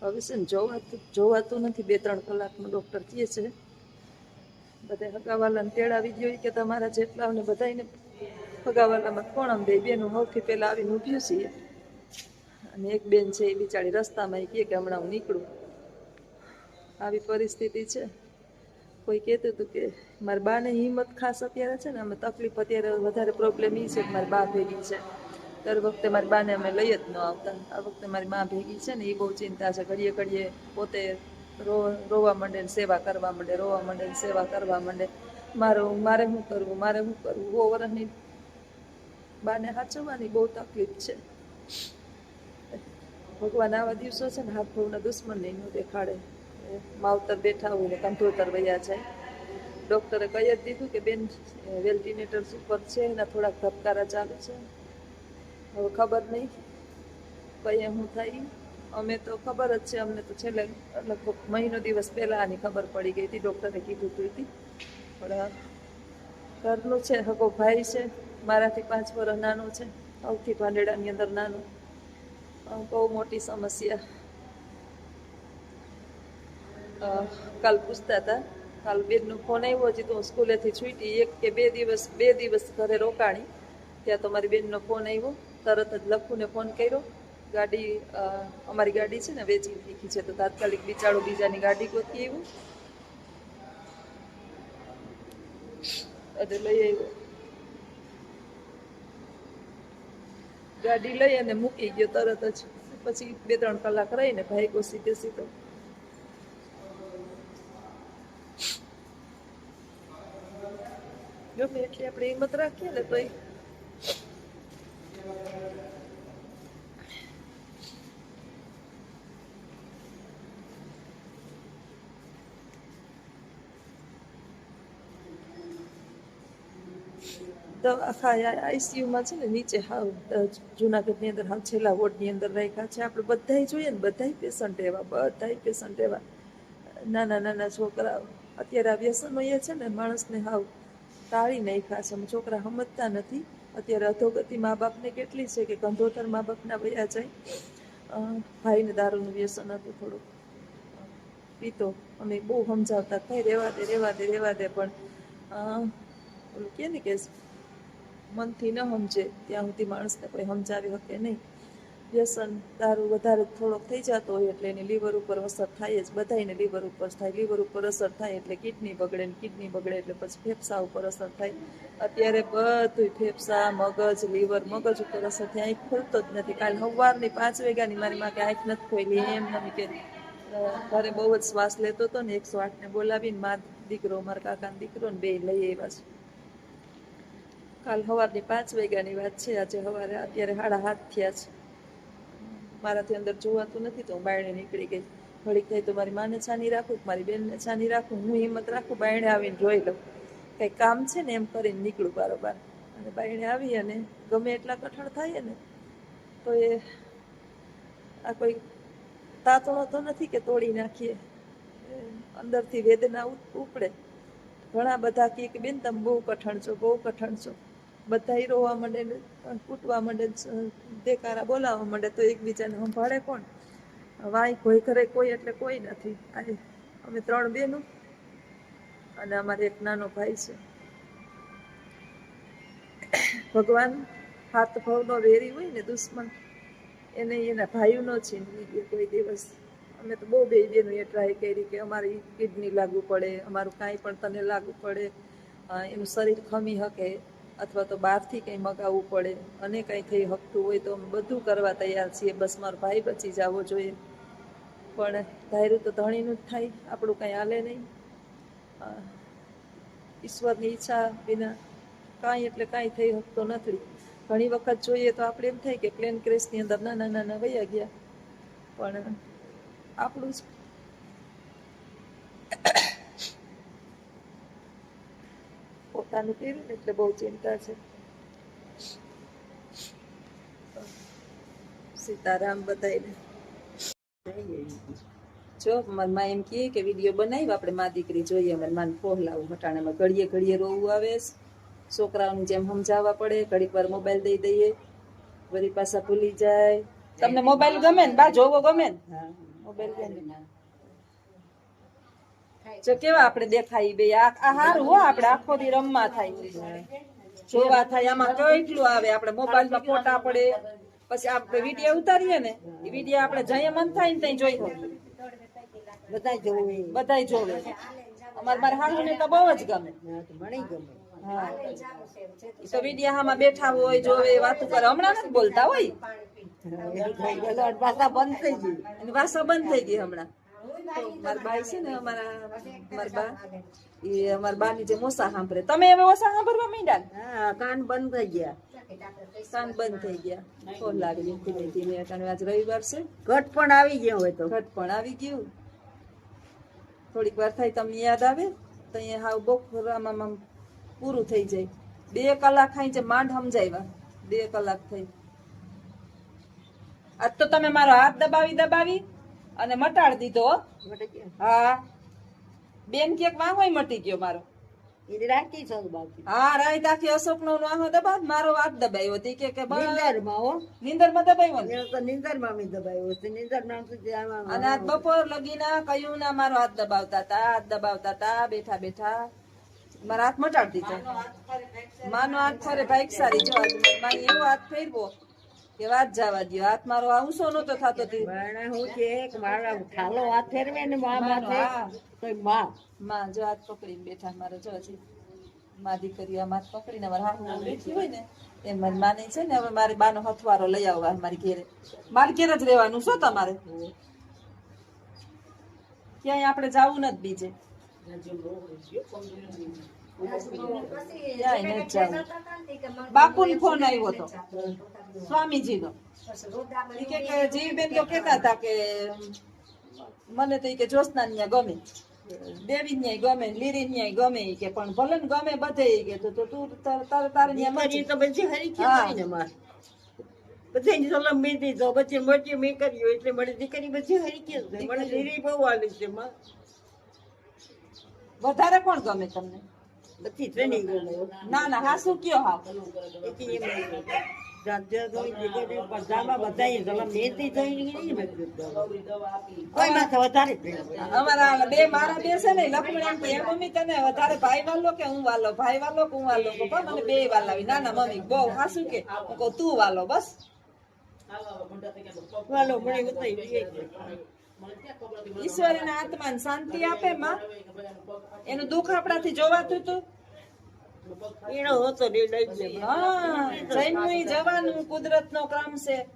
હવે છે ને જોવાતું નથી, 2-3 કલાકનું ડૉક્ટર કહે છે. બધા હગાવાલાને તેડાવી દો કે તમારા જેટલાને બધાને હગાવાલામાં કોણ આમ બે બેનું સૌથી પહેલાં આવીને ઊભ્યું છીએ. અને એક બેન છે એ બિચારી રસ્તામાં એ કહે કે હમણાં હું નીકળું. આવી પરિસ્થિતિ છે. કોઈ કહેતું હતું કે મારી બાને હિંમત ખાસ અત્યારે છે ને, અમે તકલીફ અત્યારે વધારે પ્રોબ્લેમ એ છે કે મારી બા ભેગી છે. દર વખતે મારી બાને અમે લઈ જ ન આવતા. આ વખતે મારી મા ભેગી છે ને એ બહુ ચિંતા છે. ઘડીએ ઘડીએ પોતે રોવા માંડે ને સેવા કરવા માંડે, રોવા માંડે ને સેવા કરવા માંડે. મારે શું કરવું, મારે શું કરવું. 2 વર્ષની બાને સાચવવાની બહુ તકલીફ છે. ભગવાન આવા દિવસો છે ને હાથ ભાવના દુશ્મનને ન દેખાડે. માવતર બેઠા હોય ને કંઠોતર વયા જાય. ડૉક્ટરે કહી જ દીધું કે બેન વેન્ટિલેટર ઉપર છે, એના થોડાક ધબકારા ચાલુ છે. હવે ખબર નહીં કઈ શું થાય. અમે તો ખબર જ છે, અમને તો છેલ્લે લગભગ મહિનો દિવસ પહેલાં આની ખબર પડી ગઈ હતી. ડૉક્ટરે કીધું હતું પણ ઘરનું છે, હગો ભાઈ છે, મારાથી 5 વર્ષ નાનો છે, સૌથી ભાંડેડાની અંદર નાનો. બહુ મોટી સમસ્યા. કાલ પૂછતા હતા, કાલ બેનનો ફોન આવ્યો. હજી તો હું સ્કૂલેથી છૂટી 1 કે 2 દિવસ ઘરે રોકાણી. ત્યાં તો મારી બેનનો ફોન આવ્યો. તરત જ લખુને ફોન કર્યો. ગાડી અમારી ગાડી છે ને વેચી નાખી છે, તો તાત્કાલિક બિચારો બીજાની ગાડી ગોતી આવ્યું અને લઈ આવ્યો. ગાડી લઈ અને મૂકી ગયો તરત જ. પછી 2-3 કલાક રહીને ભાઈ સીધે સીધો. ગમે એટલી આપણે હિંમત રાખીએ ને તો આખા આઈસીયુમાં છે ને નીચે હાવ જુનાગઢની અંદર હાવ છેલ્લા વોર્ડની અંદર રાખ્યા છે. આપણે બધાય જોઈએ ને, બધાય પેશન્ટ એવા નાના નાના છોકરાઓ. અત્યારે આ વ્યસનો એ છે ને માણસને હાવ ટાળી નાખ્યા છે. છોકરા સમજતા નથી. અત્યારે અધોગતિ મા બાપને કેટલી છે કે ગંધોતર મા બાપના વયા જાય. ભાઈને દારૂનું વ્યસન હતું, થોડુંક પીતો. અમે બહુ સમજાવતા, કઈ રેવા દે પણ ઓલું કહે ને કે મનથી ન સમજે ત્યાં સુધી માણસને કોઈ સમજાવી શકે નહીં. વ્યસન દારૂ વધારે થોડોક થઈ જતો હોય એટલે એની લીવર ઉપર અસર થાય જ. બધાને લીવર ઉપર થાય. લીવર ઉપર અસર થાય એટલે કિડની બગડે ને કિડની બગડે એટલે પછી ફેફસા ઉપર અસર થાય. અત્યારે બધું ફેફસા, મગજ, લીવર, મગજ ઉપર અસર થાય. આંખ ખુલતો જ નથી. કાલ સવારની 5 વાગ્યાની મારી માં કે આંખ નથી ખોલી. એમ નથી કે ઘરે બહુ જ શ્વાસ લેતો હતો ને 108ને બોલાવીને દીકરો, મારા કાકાનો દીકરો ને 2 લઈ આવ્યા છે. કાલ સવારની 5 વાગ્યાની વાત છે. આજે સવારે અત્યારે 7:30 થયા છે. મારાથી અંદર જોવાતું નથી તો હું બાયણે નીકળી ગઈ. ઘડીક થાય તો મારી માને છાની રાખું, મારી બેનને છાની રાખું, હું હિંમત રાખું બાયણે આવીને જોઈ લઉં. કંઈ કામ છે ને એમ કરીને નીકળું બારોબાર. અને બાયણે આવી અને ગમે એટલા કઠણ થાય ને તો આ કોઈ તાતણો તો નથી કે તોડી નાખીએ. અંદરથી વેદના ઉપડે. ઘણા બધા કે બેન તમે બહુ કઠણ છો. બધા રોવા માંડે ને કૂટવા માંડે, દેકારા બોલાવવા માંડે તો એકબીજાને સંભાળે કોણ? વાય કોઈ ઘરે કોઈ એટલે કોઈ નથી. અમે 3 બહેનો અને અમારે એક નાનો ભાઈ છે. ભગવાન હાથ ભાવનો વેરી હોય ને દુશ્મન, એને એના ભાઈઓનો છીનવી ગયો કોઈ દિવસ. અમે તો બહુ 2 બહેનોએ ટ્રાય કરી કે અમારી કિડની લાગુ પડે, અમારું કાંઈ પણ તને લાગુ પડે, એનું શરીર ખમી શકે અથવા તો બહારથી કંઈ મગાવવું પડે અને કંઈ થઈ શકતું હોય તો અમે બધું કરવા તૈયાર છીએ. બસ મારો ભાઈ બચી જવો જોઈએ. પણ ધાર્યું તો ધણીનું જ થાય, આપણું કંઈ હાલે નહીં. ઈશ્વરની ઈચ્છા વિના કાંઈ એટલે કાંઈ થઈ શકતો નથી. ઘણી વખત જોઈએ તો આપણે એમ થાય કે પ્લેન ક્રેશની અંદર નાના વયા ગયા, પણ આપણું જ પોતાનું કર્યું ને એટલે બહુ ચિંતા છે. સીતારામ બધાયને. જો મારી માં એમ કહે કે વિડીયો બનાવી આપણે મા દીકરી જોઈએ. મારી માને ફોહલાવું હટાણામાં ઘડીએ રોવું આવે. છોકરાઓની જેમ સમજાવવા પડે. ઘડીક વાર મોબાઈલ દઈ દઈએ, વળી પાછા ભૂલી જાય. તમને મોબાઈલ ગમે ને બા? જોવો ગમે ને? મોબાઈલ જો કેવા આપણે દેખાય બે આ હારું હો આપણે આખો દી રમવા થાય જોવા થાય આમાં કેટલું આવે આપણે મોબાઈલમાં ફોટા પડે પછી આપણે વિડીયો ઉતારીએ ને એ વિડીયો આપણે જઈએ મન થાય ને ત્યાં જોઈ બધાય જોવે અમારે મારા હાડુને તો બહુ જ ગમે હા તો વિડીયો આમાં બેઠા હોય જોવે વાતો કરે હમણાં નથી બોલતા હોય ભાષા બંધ થઈ ગઈ એની ભાષા બંધ થઈ ગઈ હમણાં મારા બાઈ છે ને મારા બા એ અમારા બા ની જે મોસા સાંભળે તમે હવે ઓસા સાંભળવા માંડ્યા કાન બંધ થઈ ગયા કાન બંધ થઈ ગયા ફોન લાગી ધીમે ધીમે કારણ આજ રવિવાર છે ઘટ પણ આવી ગયો હોય તો ઘટ પણ આવી ગયું થોડીક વાર થાય તમને યાદ આવે તો અહીંયા હાવ બપોરામાં પૂરું થઈ જાય 2 કલાક ખાઈ છે માંડ સમજાવ્યા 2 કલાક થઈ આજ તો તમે મારો હાથ દબાવી અને મટાડી દીધો હા બેન કેક વાંહોય મટી ગયો મારો હા રાઈ તાકી અશોક નો વાંહો દબાવ મારો હાથ દબાવ્યો હતી કે નીંદર માં દબાવ્યો અને આજ બપોર લગીના કયું ના મારો હાથ દબાવતા હતા બેઠા બેઠા મારા હાથ મટાડી દીધો માનો હાથ ફરે ભાઈ સારી જો મારી એવો હાથ ફેરવો કે વાત જવા દો હાથ મારો ઊંચો નતો થતો હાથ ફેરવે ને માં જો હાથ પકડીને બેઠા મારે જો હજી મા દીકરી આમ હાથ પકડીને મારે હાથ બેઠી હોય ને એમ મારી માને છે ને હવે મારી બાનો હથવારો લઈ આવવા મારી ઘેરે જ રહેવાનું શું તમારે ક્યાંય આપણે જવું નથી બીજે બાપુ ને ફોન આવ્યો હતો સ્વામીજી નો જીવબેન તો કેતા હતા કે મને તો કે જ્યોત્સના ન્યા ગમે દેવી ન્યાય ગમે લીરી ન્યાય ગમે કે પણ ભલે ને ગમે બધે કે તો તું તારે ન્યા તો બધી હરી કે ને માર બધાની સલામ મેંદી જો બચ્ચે મોટી મે કર્યો એટલે મને દીકરી બધી હરી કે મને લીરી બહુ વાલી છે માં વધારે કોણ ગમે તમને બધી ટ્રેનિંગ ગમે ના ના હા શું કયો હા અમારા બે મારા બે છે ને લક્ષ્મણ એમ મમ્મી તને વધારે ભાઈ વાલો કે હું વાલો ભાઈ વાલો કે હું વાલો પણ મને બે વાલાવી ના ના મમ્મી બહુ હાસુ કે હું કહું તું વાલો બસ વાલો મને ઈશ્વરના આત્માને શાંતિ આપે માં એનું દુઃખ આપણાથી જોવાતું હતું જવાનું કુદરત નો ક્રમ છે